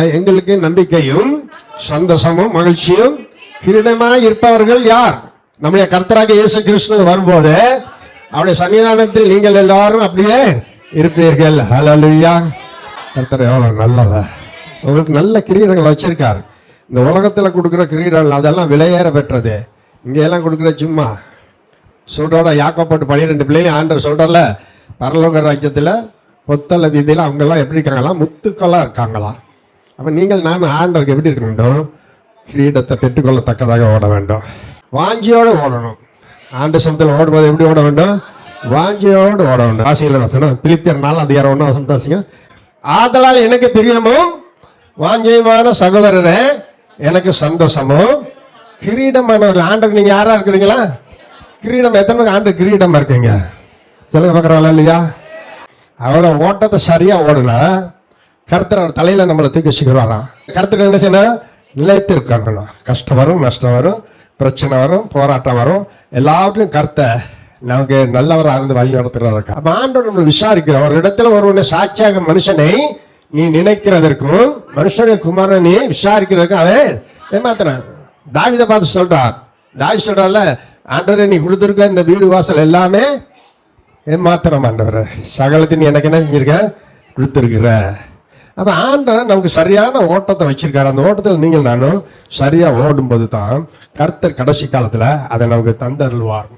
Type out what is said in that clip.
எங்களுக்கு நம்பிக்கையும் சந்தோஷமும் மகிழ்ச்சியும் கிரீடமாய் இருப்பவர்கள் யார்? நம்முடைய கர்த்தராக இயேசு கிறிஸ்து வரும்போது அவருடைய சன்னிதானத்தில் நீங்கள் எல்லாரும் அப்படியே இருப்பீர்கள். ஹல்லேலூயா. கர்த்தர் எவ்வளவு நல்லவர். உங்களுக்கு நல்ல கிரீடங்கள் வச்சிருக்காரு. இந்த உலகத்துல கொடுக்குற கிரீடங்கள் அதெல்லாம் விலையேற பெற்றது. இங்க எல்லாம் கொடுக்குற சும்மா சொல்றோட யாக்கப்பட்டு 12 பிள்ளைங்க ஆண்டவர் சொல்றல, பரலோக ராஜ்யத்துல பொத்தல வீதியில அவங்க எல்லாம் எப்படி இருக்காங்களாம்? முத்துக்களா இருக்காங்களாம். அப்ப நீங்கள் நான் ஆண்டவருக்கு எப்படி இருக்க வேண்டும்? கிரீடத்தை பெற்றுக்கொள்ளத்தக்கதாக ஓட வேண்டும். வாஞ்சியோடு ஓடணும். ஆண்டு சமத்தில் ஓடும்போது எப்படி ஓட வேண்டும்? வாஞ்சியோடு ஓட வேண்டும். ஆசிரியர் வசனம் பிலிப்பியர் 4:1 ஆதலால் எனக்கு பிரியமும் வாஞ்சியமான சகோதரரே, எனக்கு சந்தோஷமும் கிரீடமான ஆண்டவர். நீங்க யாரா இருக்கிறீங்களா? கிரீடம். எத்தனை ஆண்டு கிரீடம் இருக்கீங்க? சொல்லுங்க பார்க்கறவங்களா இல்லையா? அவரோட ஓட்டத்தை சரியா ஓடுனா கர்த்தர் அவர் தலையில நம்மளை தூக்கி வச்சுக்கிறாராம். கர்த்தர் என்ன செய்யணும்? நிலைத்து இருக்கணும். கஷ்டம் வரும், நஷ்டம் வரும், பிரச்சனை வரும், போராட்டம் வரும், எல்லாவற்றையும் கர்த்தர் நமக்கு நல்லவராக இருந்து வழி நடத்துறாரு. அப்ப ஆண்டவர் நம்மளை விசாரிக்கிறோம். ஒரு இடத்துல ஒருவனை சாட்சியாக மனுஷனை நீ நினைக்கிறதற்கும் மனுஷனுடைய குமாரனை நீ விசாரிக்கிறதுக்கும் அவன் ஏமாத்தினான். தாவீதை பார்த்து சொல்றார். தாவீது சொல்றால, ஆண்டவரே நீ கொடுத்துருக்க இந்த வீடு வாசல் எல்லாமே ஏமாத்திரம் ஆண்டவரே, சகலத்தின் எனக்கு என்ன செஞ்சிருக்க? கொடுத்துருக்குற. அப்ப ஆண்டவர் நமக்கு சரியான ஓட்டத்தை வச்சிருக்காரு. அந்த ஓட்டத்தில் நீங்கள் நானும் சரியா ஓடும்போது தான் கர்த்தர் கடைசி காலத்துல அதை நமக்கு தந்தருள்வார்.